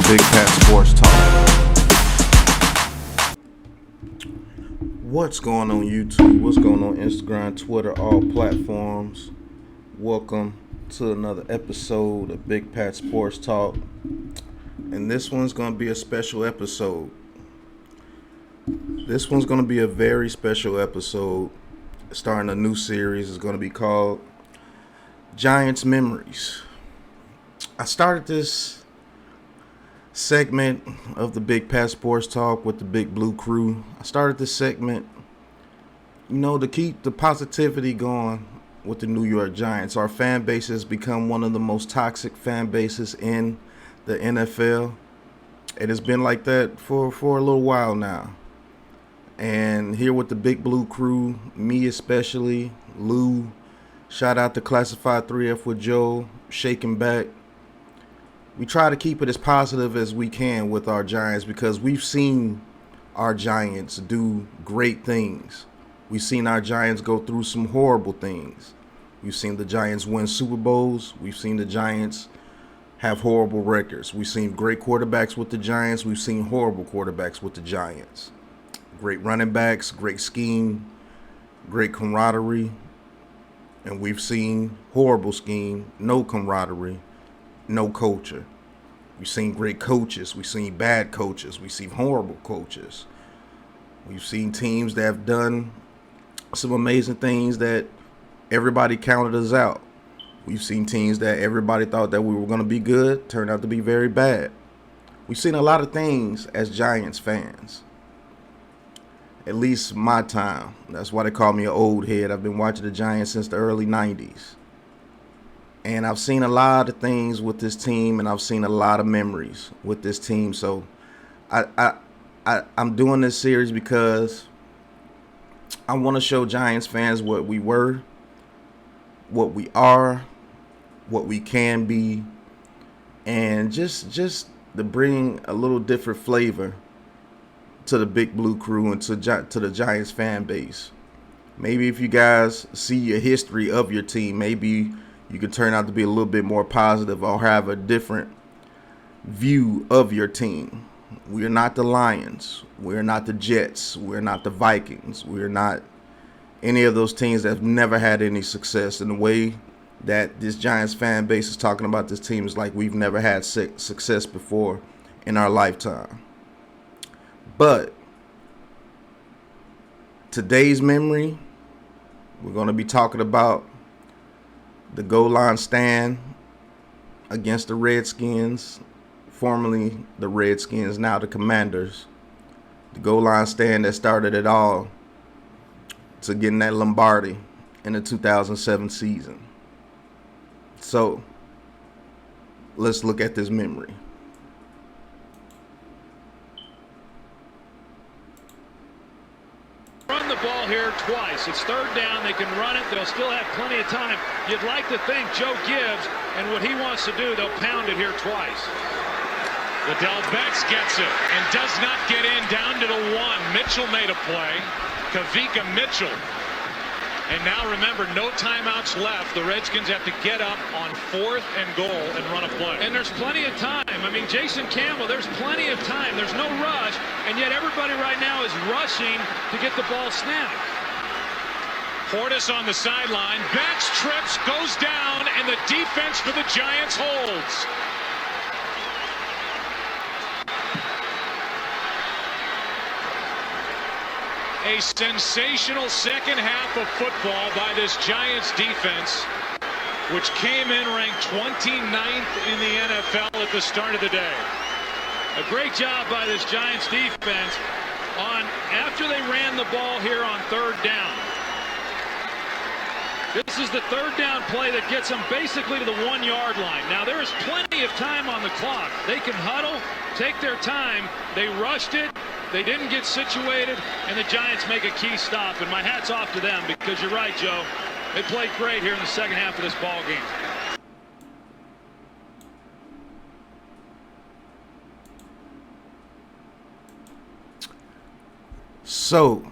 Big Pat Sports Talk. What's going on YouTube? What's going on Instagram, Twitter, all platforms? Welcome to another episode of Big Pat Sports Talk. And this one's going to be a special episode. This one's going to be a very special episode. Starting a new series. It's going to be called Giants Memories. I started this segment of the Big Pat Sports Talk with the Big Blue Crew. I started this segment, to keep the positivity going with the New York Giants. Our fan base has become one of the most toxic fan bases in the NFL. It has been like that for a little while now. And here with the Big Blue Crew, me especially, Lou, shout out to Classified 3F with Joe, Shaking Back. We try to keep it as positive as we can with our Giants because we've seen our Giants do great things. We've seen our Giants go through some horrible things. We've seen the Giants win Super Bowls. We've seen the Giants have horrible records. We've seen great quarterbacks with the Giants. We've seen horrible quarterbacks with the Giants. Great running backs, great scheme, great camaraderie. And we've seen horrible scheme, no camaraderie, no culture. We've seen great coaches. We've seen bad coaches. We've seen horrible coaches. We've seen teams that have done some amazing things that everybody counted us out. We've seen teams that everybody thought that we were going to be good, turned out to be very bad. We've seen a lot of things as Giants fans. At least my time. That's why they call me an old head. I've been watching the Giants since the early 90s. And I've seen a lot of things with this team, and I've seen a lot of memories with this team. So I'm doing this series because I want to show Giants fans what we were, what we are, what we can be, and just to bring a little different flavor to the Big Blue Crew and to the Giants fan base. Maybe if you guys see a history of your team, maybe you could turn out to be a little bit more positive or have a different view of your team. We are not the Lions. We're not the Jets. We're not the Vikings. We're not any of those teams that have never had any success. In the way that this Giants fan base is talking about this team is like we've never had success before in our lifetime. But today's memory, we're going to be talking about the goal line stand against the Redskins, formerly the Redskins, now the Commanders. The goal line stand that started it all to getting that Lombardi in the 2007 season. So let's look at this memory. Ball here twice. It's third down. They can run it. They'll still have plenty of time. You'd like to think Joe Gibbs and what he wants to do, they'll pound it here twice. Liddell Betts gets it and does not get in down to the one. Mitchell made a play. Kavika Mitchell. And now remember, no timeouts left. The Redskins have to get up on 4th and goal and run a play. And there's plenty of time. I mean, Jason Campbell, there's plenty of time. There's no rush. And yet everybody right now is rushing to get the ball snapped. Portis on the sideline. Betts trips, goes down, and the defense for the Giants holds. A sensational second half of football by this Giants defense, which came in ranked 29th in the NFL at the start of the day. A great job by this Giants defense after they ran the ball here on third down. This is the third down play that gets them basically to the 1-yard line. Now there is plenty of time on the clock. They can huddle, take their time. They rushed it. They didn't get situated, and the Giants make a key stop. And my hat's off to them because you're right, Joe. They played great here in the second half of this ball game. So,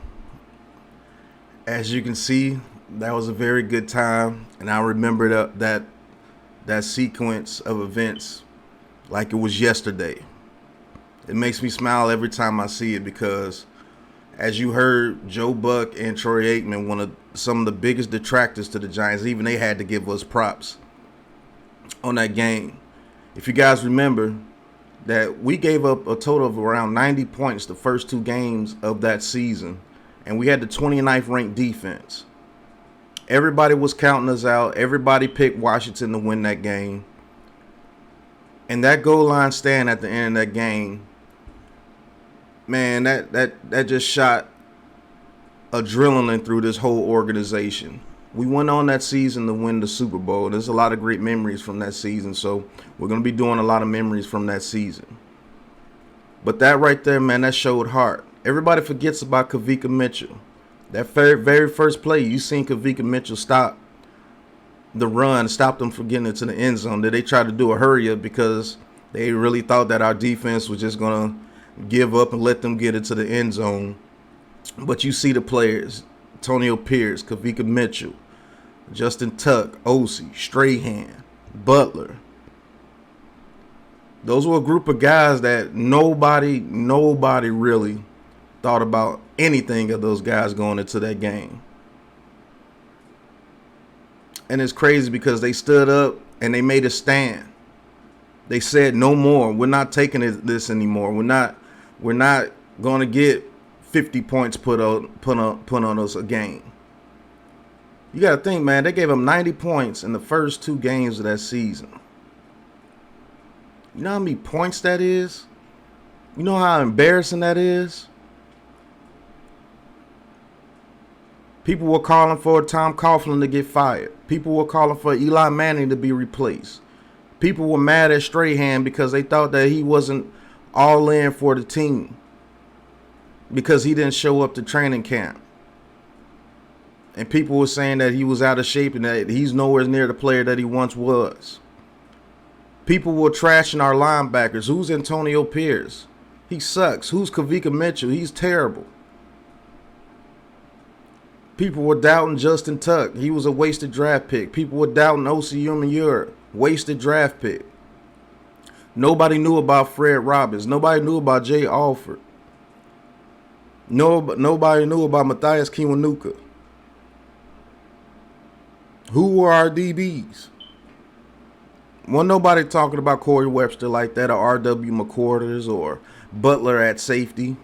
as you can see, that was a very good time, and I remember that sequence of events like it was yesterday. It makes me smile every time I see it because, as you heard, Joe Buck and Troy Aikman, some of the biggest detractors to the Giants, even they had to give us props on that game. If you guys remember that we gave up a total of around 90 points the first 2 games of that season, and we had the 29th ranked defense. Everybody was counting us out. Everybody picked Washington to win that game. And that goal line stand at the end of that game, man, that just shot adrenaline through this whole organization. We went on that season to win the Super Bowl. There's a lot of great memories from that season, so we're going to be doing a lot of memories from that season. But that right there, man, that showed heart. Everybody forgets about Kavika Mitchell. That very first play, you seen Kavika Mitchell stop the run, stop them from getting into the end zone. Did they try to do a hurry up because they really thought that our defense was just going to give up and let them get into the end zone? But you see the players, Antonio Pierce, Kavika Mitchell, Justin Tuck, Osei, Strahan, Butler. Those were a group of guys that nobody really thought about anything of those guys going into that game. And it's crazy because they stood up and they made a stand. They said, no more. We're not taking this anymore. We're not going to get 50 points put on us a game. You got to think, man, they gave them 90 points in the first 2 games of that season. You know how many points that is? You know how embarrassing that is? People were calling for Tom Coughlin to get fired. People were calling for Eli Manning to be replaced. People were mad at Strahan because they thought that he wasn't all in for the team because he didn't show up to training camp. And people were saying that he was out of shape and that he's nowhere near the player that he once was. People were trashing our linebackers. Who's Antonio Pierce? He sucks. Who's Kavika Mitchell? He's terrible. People were doubting Justin Tuck. He was a wasted draft pick. People were doubting Osei Umenyiora. Wasted draft pick. Nobody knew about Fred Robbins. Nobody knew about Jay Alford. Nobody knew about Matthias Kiwanuka. Who were our DBs? Wasn't nobody talking about Corey Webster like that, or R.W. McQuarters, or Butler at safety.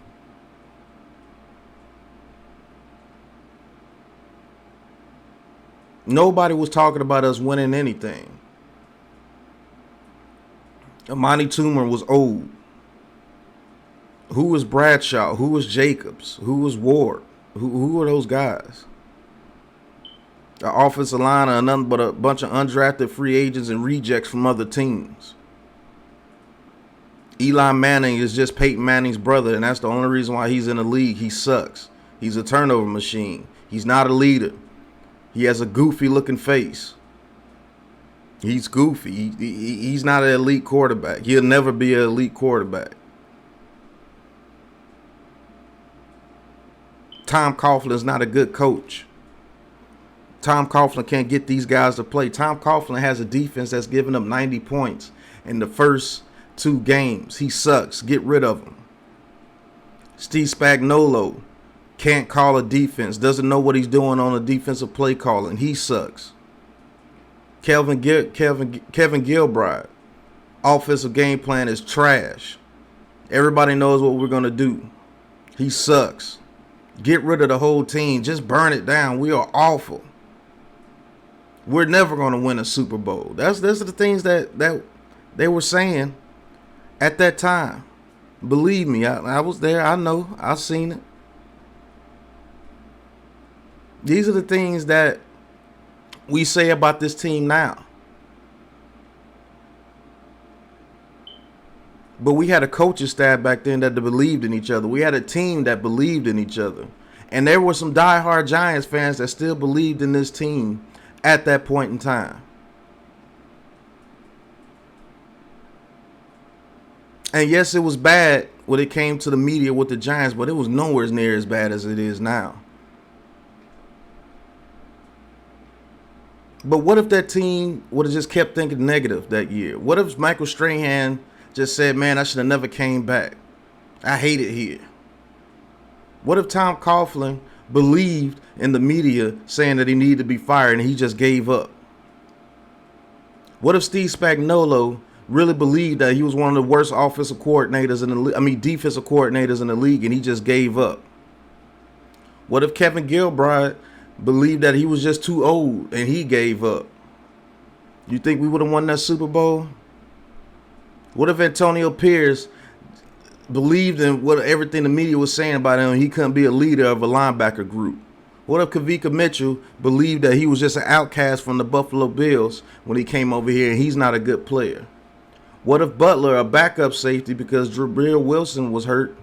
Nobody was talking about us winning anything. Amani Toomer was old. Who was Bradshaw? Who was Jacobs? Who was Ward? Who were those guys? The offensive line are nothing but a bunch of undrafted free agents and rejects from other teams. Eli Manning is just Peyton Manning's brother, and that's the only reason why he's in the league. He sucks. He's a turnover machine. He's not a leader. He has a goofy-looking face. He's goofy. He's not an elite quarterback. He'll never be an elite quarterback. Tom Coughlin's not a good coach. Tom Coughlin can't get these guys to play. Tom Coughlin has a defense that's given up 90 points in the first 2 games. He sucks. Get rid of him. Steve Spagnuolo can't call a defense. Doesn't know what he's doing on a defensive play calling. He sucks. Kevin Gilbride, offensive game plan is trash. Everybody knows what we're going to do. He sucks. Get rid of the whole team. Just burn it down. We are awful. We're never going to win a Super Bowl. Those are the things that they were saying at that time. Believe me, I was there. I know. I've seen it. These are the things that we say about this team now. But we had a coaching staff back then that believed in each other. We had a team that believed in each other. And there were some diehard Giants fans that still believed in this team at that point in time. And yes, it was bad when it came to the media with the Giants, but it was nowhere near as bad as it is now. But what if that team would have just kept thinking negative that year? What if Michael Strahan just said, man, I should have never came back? I hate it here. What if Tom Coughlin believed in the media saying that he needed to be fired and he just gave up? What if Steve Spagnuolo really believed that he was one of the worst defensive coordinators in the league and he just gave up? What if Kevin Gilbride believed that he was just too old and he gave up? You think we would have won that Super Bowl? What if Antonio Pierce believed in everything the media was saying about him and he couldn't be a leader of a linebacker group? What if Kavika Mitchell believed that he was just an outcast from the Buffalo Bills when he came over here and he's not a good player? What if Butler, a backup safety because Jabril Wilson was hurt,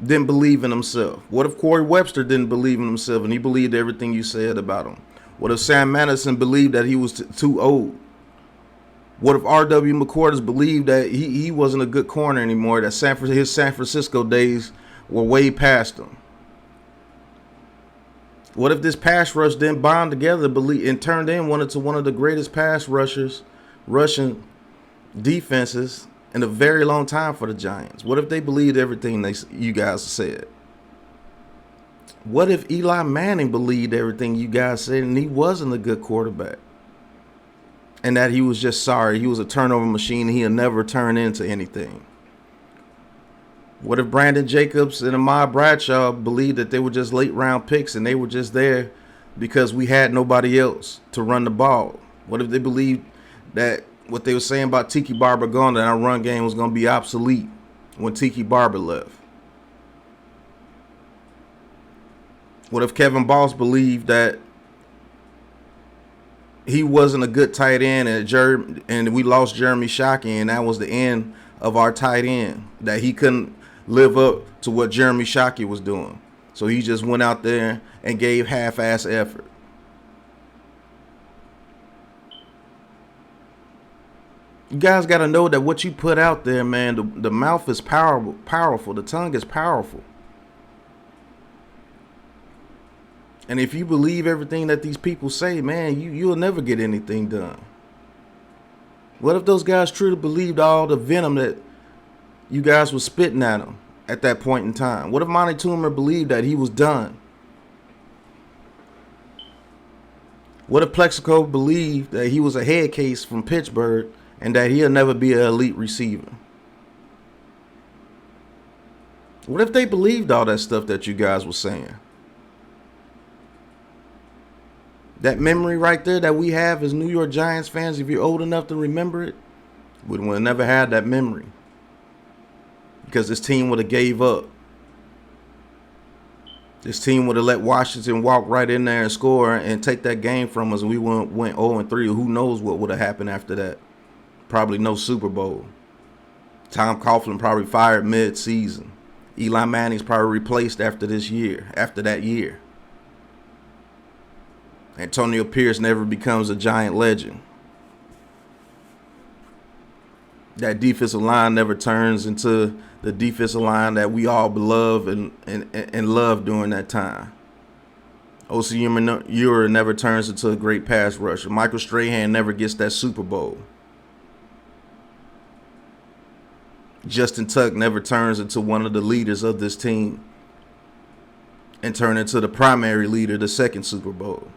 didn't believe in himself? What if Corey Webster didn't believe in himself and he believed everything you said about him? What if Sam Madison believed that he was too old? What if R.W. McCorders believed that he wasn't a good corner anymore, that his San Francisco days were way past him? What if this pass rush didn't bond together and turned into one of the greatest pass rushing defenses in a very long time for the Giants? What if they believed everything you guys said? What if Eli Manning believed everything you guys said and he wasn't a good quarterback? And that he was just sorry. He was a turnover machine and he'll never turn into anything. What if Brandon Jacobs and Ahmad Bradshaw believed that they were just late round picks and they were just there because we had nobody else to run the ball? What if they believed that what they were saying about Tiki Barber gone, that our run game was going to be obsolete when Tiki Barber left? What if Kevin Boss believed that he wasn't a good tight end and we lost Jeremy Shockey and that was the end of our tight end, that he couldn't live up to what Jeremy Shockey was doing? So he just went out there and gave half-ass effort. You guys got to know that what you put out there, man, the mouth is powerful. The tongue is powerful. And if you believe everything that these people say, man, you'll never get anything done. What if those guys truly believed all the venom that you guys were spitting at them at that point in time? What if Monty Toomer believed that he was done? What if Plexico believed that he was a head case from Pittsburgh and that he'll never be an elite receiver? What if they believed all that stuff that you guys were saying? That memory right there that we have as New York Giants fans, if you're old enough to remember it, we would have never had that memory. Because this team would have gave up. This team would have let Washington walk right in there and score and take that game from us, and we went 0-3. Who knows what would have happened after that? Probably no Super Bowl. Tom Coughlin probably fired mid-season. Eli Manning's probably replaced after that year. Antonio Pierce never becomes a Giant legend. That defensive line never turns into the defensive line that we all love and loved during that time. O.C. Ure never turns into a great pass rusher. Michael Strahan never gets that Super Bowl. Justin Tuck never turns into one of the leaders of this team and turn into the primary leader the second Super Bowl.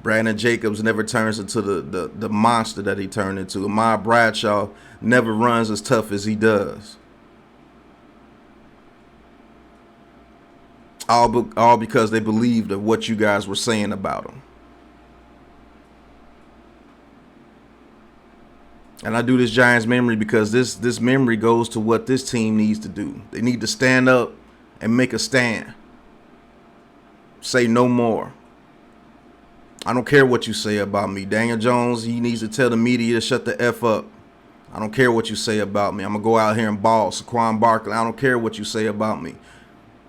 Brandon Jacobs never turns into the monster that he turned into. Ahmad Bradshaw never runs as tough as he does. All because they believed of what you guys were saying about him. And I do this Giants memory because this memory goes to what this team needs to do. They need to stand up and make a stand. Say no more. I don't care what you say about me. Daniel Jones, he needs to tell the media to shut the F up. I don't care what you say about me. I'm going to go out here and ball. Saquon Barkley, I don't care what you say about me.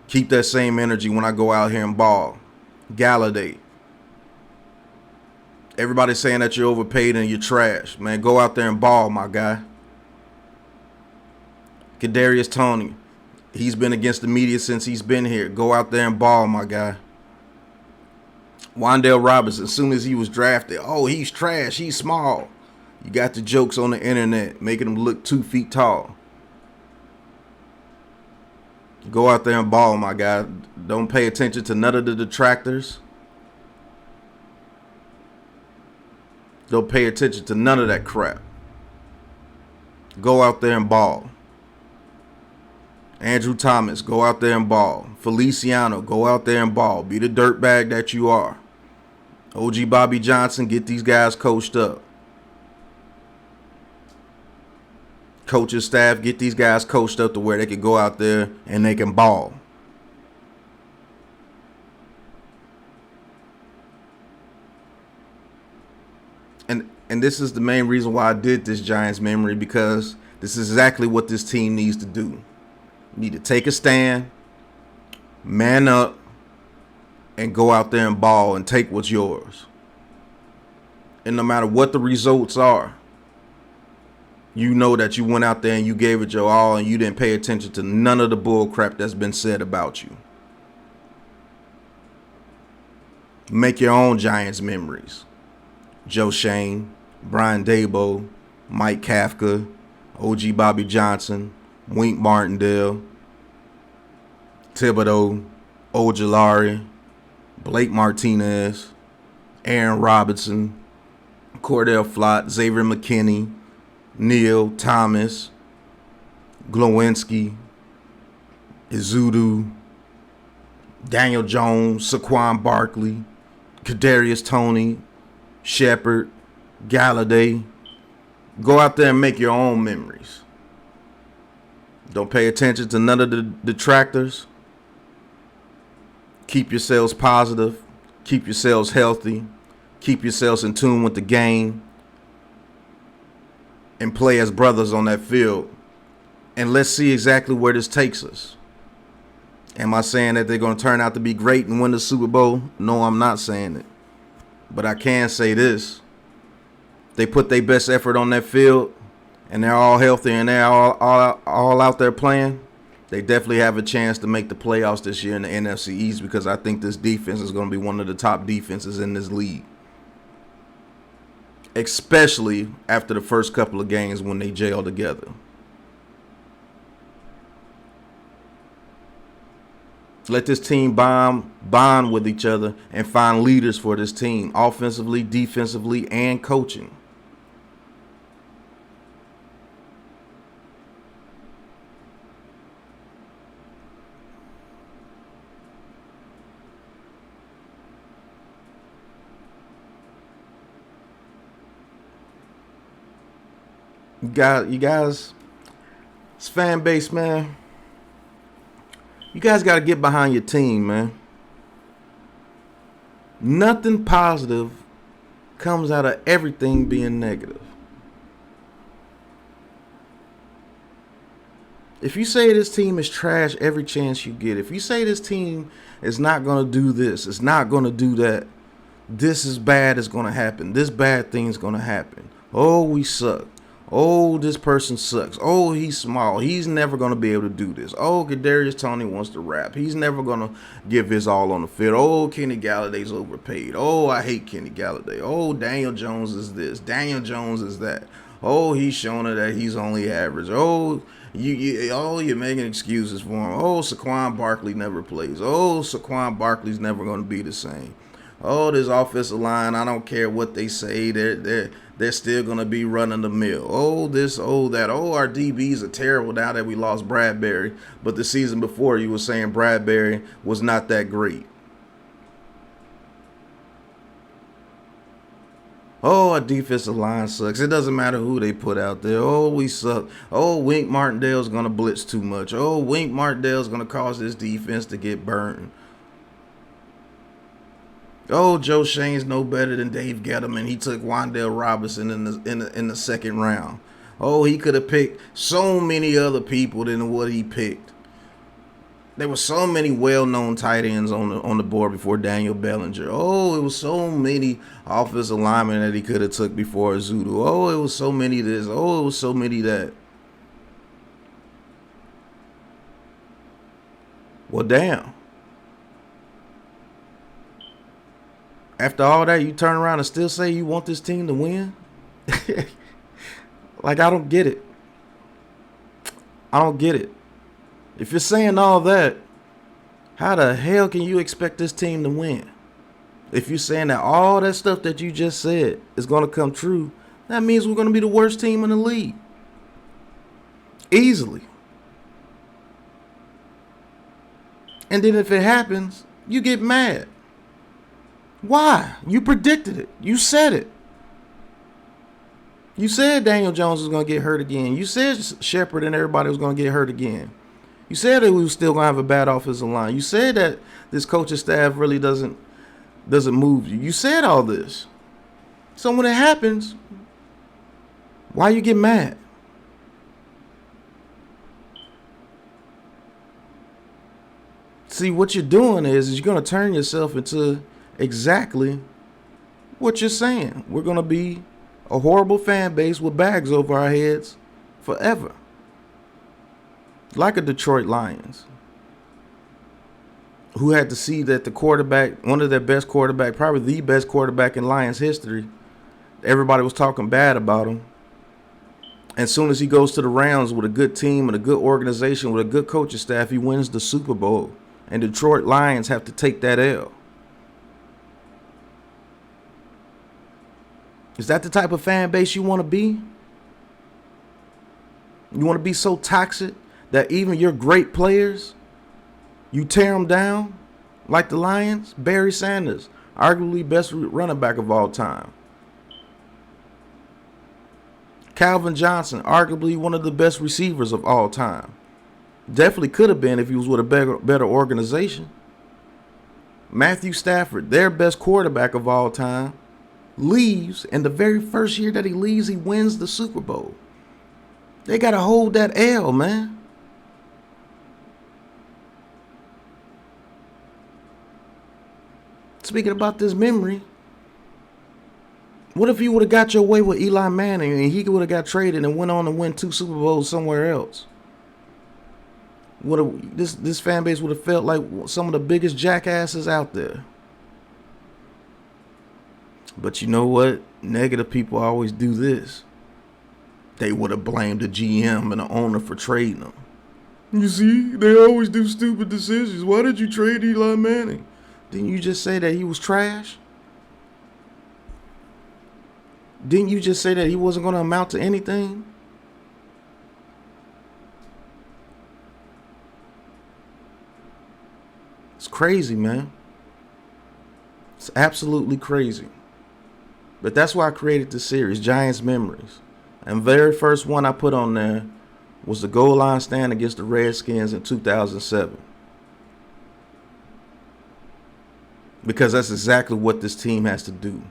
Keep that same energy when I go out here and ball. Galladay. Everybody's saying that you're overpaid and you're trash. Man, go out there and ball, my guy. Kadarius Toney. He's been against the media since he's been here. Go out there and ball, my guy. Wan'Dale Robinson, as soon as he was drafted, oh, he's trash, he's small. You got the jokes on the internet making him look 2 feet tall. Go out there and ball, my guy. Don't pay attention to none of the detractors. Don't pay attention to none of that crap. Go out there and ball. Andrew Thomas, go out there and ball. Feliciano, go out there and ball. Be the dirtbag that you are. OG Bobby Johnson, get these guys coached up. Coaching staff, get these guys coached up to where they can go out there and they can ball. And this is the main reason why I did this Giants memory, because this is exactly what this team needs to do. You need to take a stand, man up, and go out there and ball and take what's yours. And no matter what the results are, you know that you went out there and you gave it your all and you didn't pay attention to none of the bull crap that's been said about you. Make your own Giants memories. Joe Shane, Brian Daboll, Mike Kafka, OG Bobby Johnson, Wink Martindale, Thibodeau, Ojulari, Blake Martinez, Aaron Robinson, Cordell Flott, Xavier McKinney, Neal Thomas, Glowinski, Izudu, Daniel Jones, Saquon Barkley, Kadarius Toney, Shepard, Galladay. Go out there and make your own memories. Don't pay attention to none of the detractors. Keep yourselves positive. Keep yourselves healthy. Keep yourselves in tune with the game. And play as brothers on that field. And let's see exactly where this takes us. Am I saying that they're going to turn out to be great and win the Super Bowl? No, I'm not saying it. But I can say this. They put their best effort on that field and they're all healthy and they're all out there playing. They definitely have a chance to make the playoffs this year in the NFC East, because I think this defense is going to be one of the top defenses in this league. Especially after the first couple of games when they gel together. Let this team bond with each other and find leaders for this team, offensively, defensively, and coaching. You guys, this fan base, man. You guys got to get behind your team, man. Nothing positive comes out of everything being negative. If you say this team is trash every chance you get, if you say this team is not going to do this, it's not going to do that, this is bad is going to happen, this bad thing's going to happen. Oh, we suck. Oh, this person sucks. Oh, he's small. He's never going to be able to do this. Oh, Kadarius Toney wants to rap. He's never going to give his all on the field. Oh, Kenny Galladay's overpaid. Oh, I hate Kenny Galladay. Oh, Daniel Jones is this. Daniel Jones is that. Oh, he's showing her that he's only average. Oh, you're making excuses for him. Oh, Saquon Barkley never plays. Oh, Saquon Barkley's never going to be the same. Oh, this offensive line, I don't care what they say. They're still going to be running the mill. Oh, this, oh, that. Oh, our DBs are terrible now that we lost Bradbury. But the season before, you were saying Bradbury was not that great. Oh, our defensive line sucks. It doesn't matter who they put out there. Oh, we suck. Oh, Wink Martindale's going to blitz too much. Oh, Wink Martindale's going to cause this defense to get burned. Oh, Joe Shane's no better than Dave Gettleman. He took Wan'Dale Robinson in the second round. Oh, he could have picked so many other people than what he picked. There were so many well-known tight ends on the board before Daniel Bellinger. Oh, it was so many offensive linemen that he could have took before Izudu. Oh, it was so many this. Oh, it was so many that. Well, damn. After all that, you turn around and still say you want this team to win? Like, I don't get it. I don't get it. If you're saying all that, how the hell can you expect this team to win? If you're saying that all that stuff that you just said is going to come true, that means we're going to be the worst team in the league. Easily. And then if it happens, you get mad. Why? You predicted it. You said it. You said Daniel Jones was going to get hurt again. You said Shepard and everybody was going to get hurt again. You said that we were still going to have a bad offensive line. You said that this coaching staff really doesn't move you. You said all this. So when it happens, why you get mad? See, what you're doing is you're going to turn yourself into exactly what you're saying. We're going to be a horrible fan base with bags over our heads forever. Like a Detroit Lions, who had to see that the quarterback, one of their best quarterback, probably the best quarterback in Lions history, everybody was talking bad about him. As soon as he goes to the rounds with a good team and a good organization with a good coaching staff, he wins the Super Bowl. And Detroit Lions have to take that L. Is that the type of fan base you want to be? You want to be so toxic that even your great players, you tear them down? Like the Lions? Barry Sanders, arguably best running back of all time. Calvin Johnson, arguably one of the best receivers of all time. Definitely could have been if he was with a better organization. Matthew Stafford, their best quarterback of all time, leaves, and the very first year that he leaves, he wins the Super Bowl. They got to hold that L, man. Speaking about this memory, what if you would have got your way with Eli Manning and he would have got traded and went on to win 2 Super Bowls somewhere else? This fan base would have felt like some of the biggest jackasses out there. But you know what? Negative people always do this. They would have blamed the GM and the owner for trading them. You see, they always do stupid decisions. Why did you trade Eli Manning? Didn't you just say that he was trash? Didn't you just say that he wasn't going to amount to anything? It's crazy, man. It's absolutely crazy. But that's why I created this series, Giants Memories. And very first one I put on there was the goal line stand against the Redskins in 2007. Because that's exactly what this team has to do.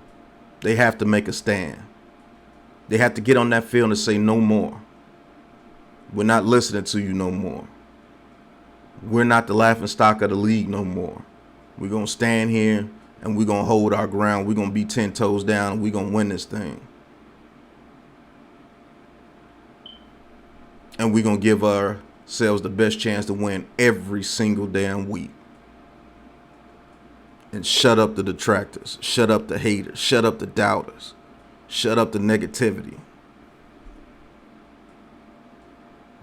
They have to make a stand. They have to get on that field and say no more. We're not listening to you no more. We're not the laughing stock of the league no more. We're going to stand here and we're going to hold our ground. We're going to be 10 toes down and we're going to win this thing. And we're going to give ourselves the best chance to win every single damn week. And shut up the detractors. Shut up the haters. Shut up the doubters. Shut up the negativity.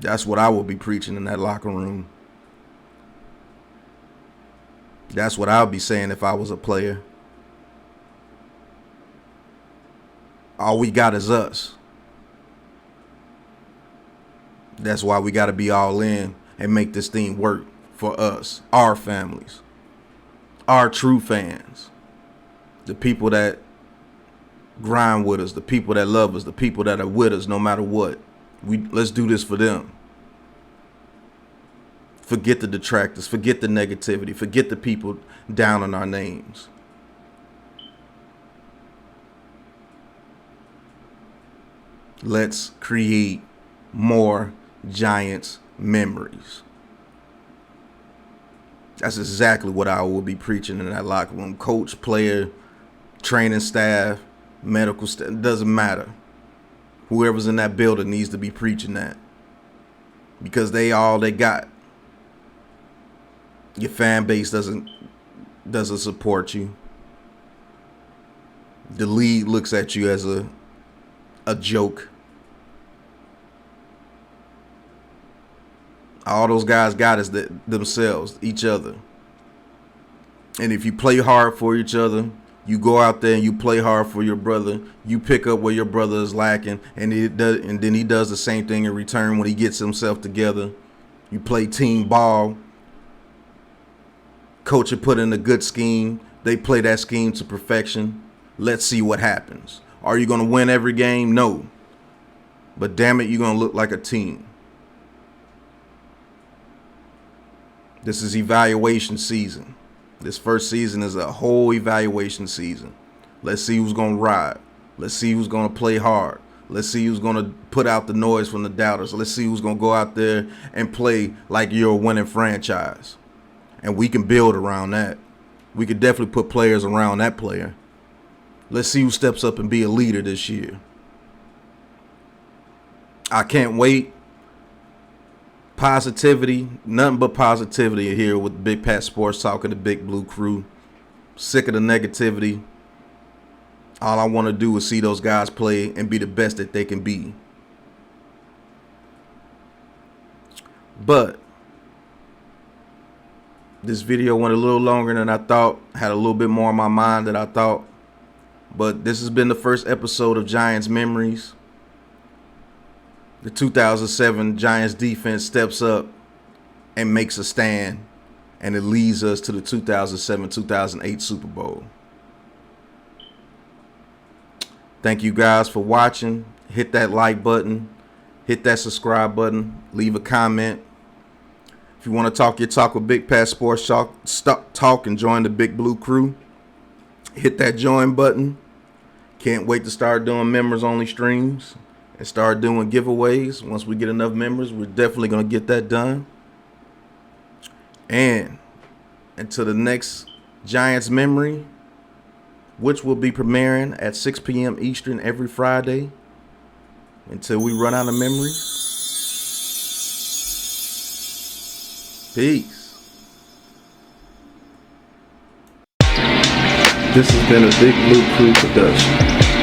That's what I will be preaching in that locker room. That's what I'll be saying if I was a player. All we got is us. That's why we got to be all in and make this thing work for us, our families, our true fans, the people that grind with us, the people that love us, the people that are with us no matter what. Let's do this for them. Forget the detractors, forget the negativity, forget the people down on our names. Let's create more Giants memories. That's exactly what I will be preaching in that locker room. Coach, player, training staff, medical staff, it doesn't matter. Whoever's in that building needs to be preaching that. Because they all they got. Your fan base doesn't support you. The league looks at you as a joke. All those guys got is themselves, each other. And if you play hard for each other, you go out there and you play hard for your brother, you pick up where your brother is lacking, and then he does the same thing in return when he gets himself together. You play team ball. Coach will put in a good scheme. They play that scheme to perfection. Let's see what happens. Are you going to win every game? No. But damn it, you're going to look like a team. This is evaluation season. This first season is a whole evaluation season. Let's see who's going to ride. Let's see who's going to play hard. Let's see who's going to put out the noise from the doubters. Let's see who's going to go out there and play like you're a winning franchise. And we can build around that. We could definitely put players around that player. Let's see who steps up and be a leader this year. I can't wait. Positivity, nothing but positivity here with Big Pat Sports Talk and the Big Blue Crew. Sick of the negativity. All I want to do is see those guys play and be the best that they can be. But this video went a little longer than I thought. Had a little bit more on my mind than I thought. But this has been the first episode of Giants Memories. The 2007 Giants defense steps up and makes a stand, and it leads us to the 2007-2008 Super Bowl. Thank you guys for watching. Hit that like button. Hit that subscribe button. Leave a comment. If you want to talk your talk with Big Pat Sports Talk and join the Big Blue Crew, hit that join button. Can't wait to start doing members only streams and start doing giveaways. Once we get enough members, we're definitely going to get that done. And until the next Giants memory, which will be premiering at 6 p.m. Eastern every Friday, until we run out of memories. Peace. This has been a Big Blue Crew production.